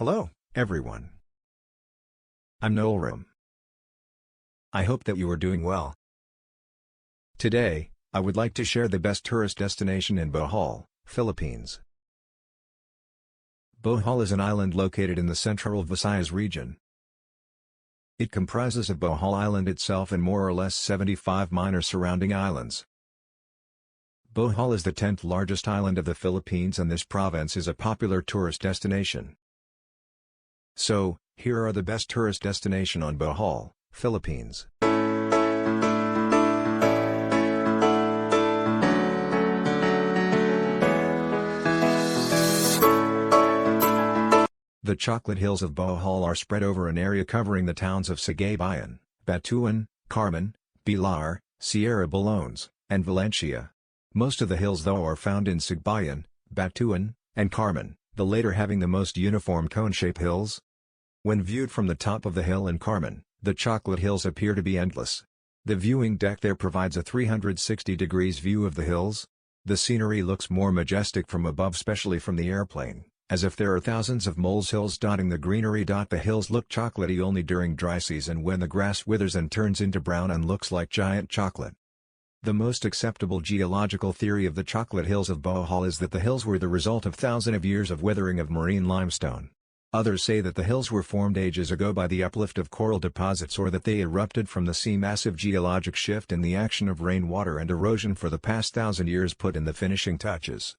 Hello, everyone. I'm Noelram. I hope that you are doing well. Today, I would like to share the best tourist destination in Bohol, Philippines. Bohol is an island located in the central Visayas region. It comprises of Bohol Island itself and more or less 75 minor surrounding islands. Bohol is the 10th largest island of the Philippines, and this province is a popular tourist destination. So, here are the best tourist destination on Bohol, Philippines. The chocolate hills of Bohol are spread over an area covering the towns of Cagayan, Batuan, Carmen, Bilar, Sierra Balones, and Valencia. Most of the hills though are found in Cagayan, Batuan, and Carmen, the latter having the most uniform cone-shaped hills. When viewed from the top of the hill in Carmen, the chocolate hills appear to be endless. The viewing deck there provides a 360 degrees view of the hills. The scenery looks more majestic from above, especially from the airplane, as if there are thousands of molehills dotting the greenery. The hills look chocolatey only during dry season, when the grass withers and turns into brown and looks like giant chocolate. The most acceptable geological theory of the chocolate hills of Bohol is that the hills were the result of thousands of years of weathering of marine limestone. Others say that the hills were formed ages ago by the uplift of coral deposits, or that they erupted from the sea. Massive geologic shift in the action of rainwater and erosion for the past 1,000 years put in the finishing touches.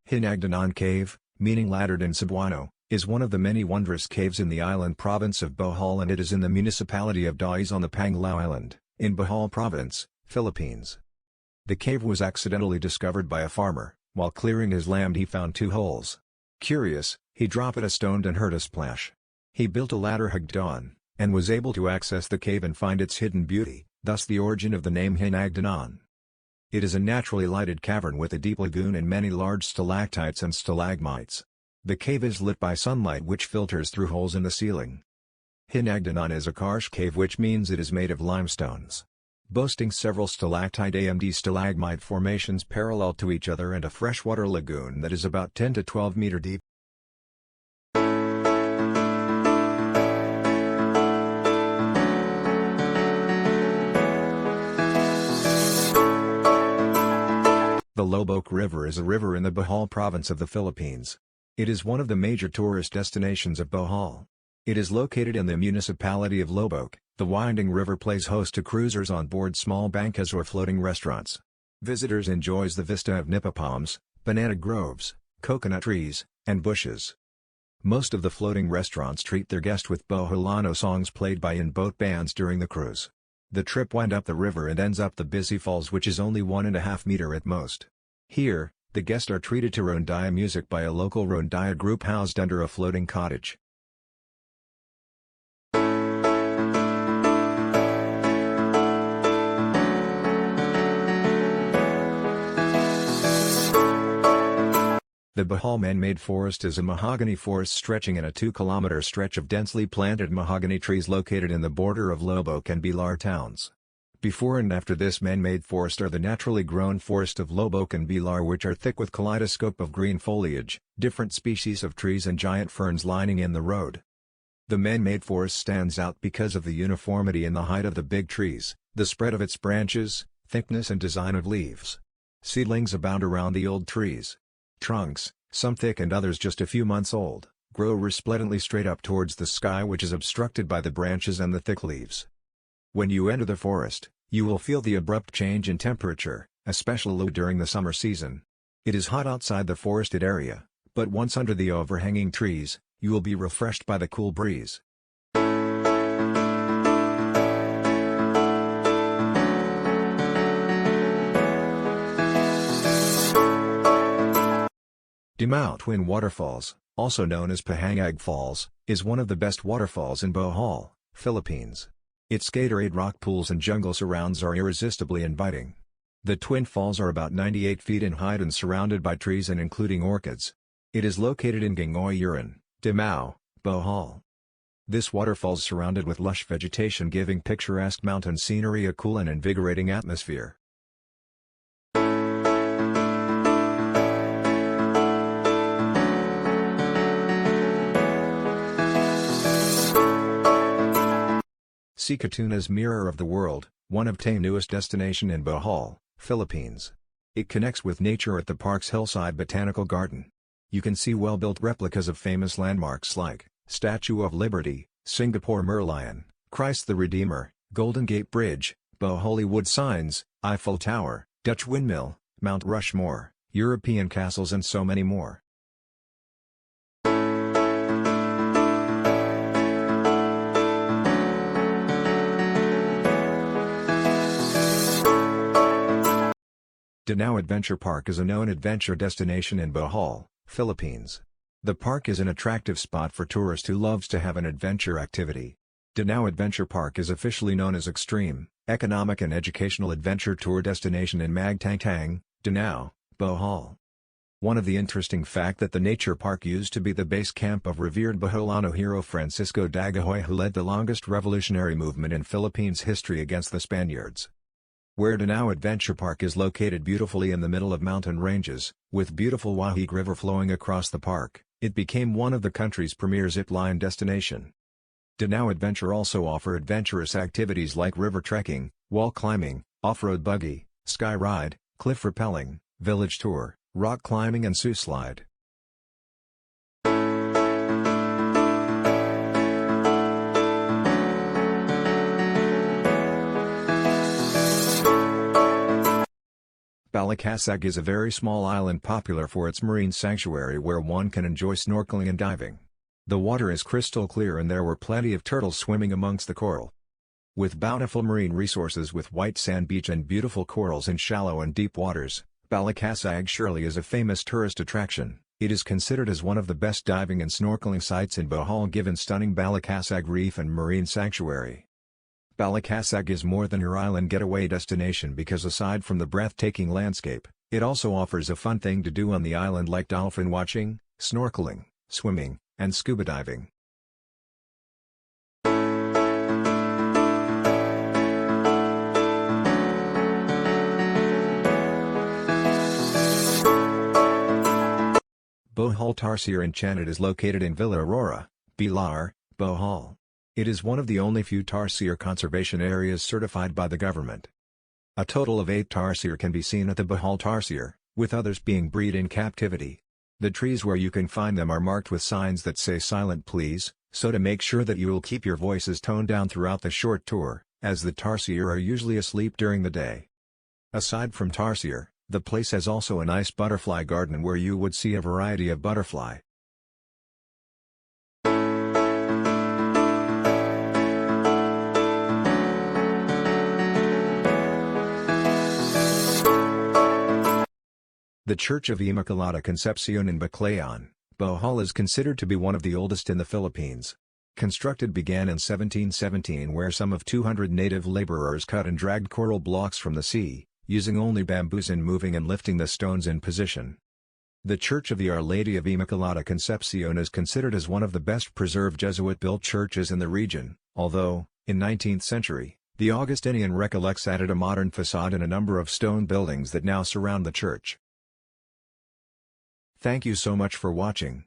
HINAGDANAN Cave, meaning laddered in Cebuano, is one of the many wondrous caves in the island province of Bohol, and it is in the municipality of Dais on the Panglao Island, in Bohol Province, Philippines. The cave was accidentally discovered by a farmer. While clearing his land, he found 2 holes. Curious, he dropped a stone and heard a splash. He built a ladder hagdan, and was able to access the cave and find its hidden beauty, thus the origin of the name HINAGDANAN. It is a naturally lighted cavern with a deep lagoon and many large stalactites and stalagmites. The cave is lit by sunlight which filters through holes in the ceiling. HINAGDANAN is a karst cave, which means it is made of limestones. Boasting several stalactite and stalagmite formations parallel to each other and a freshwater lagoon that is about 10 to 12 meter deep. The LOBOC River is a river in the Bohol province of the Philippines. It is one of the major tourist destinations of Bohol. It is located in the municipality of LOBOC. The winding river plays host to cruisers on board small bankas or floating restaurants. Visitors enjoys the vista of nipa palms, banana groves, coconut trees, and bushes. Most of the floating restaurants treat their guests with Boholano songs played by in-boat bands during the cruise. The trip winds up the river and ends up the busy falls, which is only 1.5 meter at most. Here, the guests are treated to rondalla music by a local rondalla group housed under a floating cottage. The Bohol man-made forest is a mahogany forest stretching in a 2-kilometer stretch of densely planted mahogany trees located in the border of LOBOC and Bilar towns. Before and after this man-made forest are the naturally grown forest of LOBOC and Bilar, which are thick with kaleidoscope of green foliage, different species of trees and giant ferns lining in the road. The man-made forest stands out because of the uniformity in the height of the big trees, the spread of its branches, thickness and design of leaves. Seedlings abound around the old trees. Trunks, some thick and others just a few months old, grow resplendently straight up towards the sky, which is obstructed by the branches and the thick leaves. When you enter the forest, you will feel the abrupt change in temperature, especially during the summer season. It is hot outside the forested area, but once under the overhanging trees, you will be refreshed by the cool breeze. DANAO Twin Waterfalls, also known as Pahangag Falls, is one of the best waterfalls in Bohol, Philippines. Its Gatorade rock pools and jungle surrounds are irresistibly inviting. The twin falls are about 98 feet in height and surrounded by trees and including orchids. It is located in Gangoy Uran, DANAO, Bohol. This waterfall is surrounded with lush vegetation, giving picturesque mountain scenery a cool and invigorating atmosphere. See Katuna's Mirror of the World, one of TA's newest destination in Bohol, Philippines. It connects with nature at the park's hillside botanical garden. You can see well-built replicas of famous landmarks like Statue of Liberty, Singapore Merlion, Christ the Redeemer, Golden Gate Bridge, Bohol wood signs, Eiffel Tower, Dutch Windmill, Mount Rushmore, European castles and so many more. DANAO Adventure Park is a known adventure destination in Bohol, Philippines. The park is an attractive spot for tourists who loves to have an adventure activity. DANAO Adventure Park is officially known as Extreme, Economic and Educational Adventure Tour Destination in Magtangtang, DANAO, Bohol. One of the interesting fact that the nature park used to be the base camp of revered Boholano hero Francisco Dagohoy, who led the longest revolutionary movement in Philippines history against the Spaniards. Where DANAO Adventure Park is located beautifully in the middle of mountain ranges, with beautiful Wahig River flowing across the park, it became one of the country's premier zip-line destination. DANAO Adventure also offer adventurous activities like river trekking, wall climbing, off-road buggy, sky ride, cliff rappelling, village tour, rock climbing and Sioux slide. Balikasag is a very small island popular for its marine sanctuary where one can enjoy snorkeling and diving. The water is crystal clear and there were plenty of turtles swimming amongst the coral. With bountiful marine resources with white sand beach and beautiful corals in shallow and deep waters, Balikasag surely is a famous tourist attraction. It is considered as one of the best diving and snorkeling sites in Bohol given stunning Balikasag Reef and Marine Sanctuary. Balikasag is more than your island getaway destination because aside from the breathtaking landscape, it also offers a fun thing to do on the island like dolphin watching, snorkeling, swimming, and scuba diving. Bohol Tarsier Enchanted is located in Villa Aurora, Bilar, Bohol. It is one of the only few tarsier conservation areas certified by the government. A total of 8 tarsier can be seen at the Bohol Tarsier, with others being bred in captivity. The trees where you can find them are marked with signs that say silent please, so to make sure that you will keep your voices toned down throughout the short tour, as the tarsier are usually asleep during the day. Aside from tarsier, the place has also a nice butterfly garden where you would see a variety of butterfly. The Church of Immaculada Concepcion in Baclayon, Bohol is considered to be one of the oldest in the Philippines. Constructed began in 1717 where some of 200 native laborers cut and dragged coral blocks from the sea, using only bamboos in moving and lifting the stones in position. The Church of the Our Lady of Immaculada Concepcion is considered as one of the best preserved Jesuit-built churches in the region, although, in 19th century, the Augustinian Recollects added a modern facade and a number of stone buildings that now surround the church. Thank you so much for watching.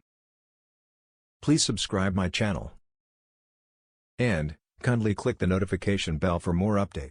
Please subscribe my channel. And, kindly click the notification bell for more update.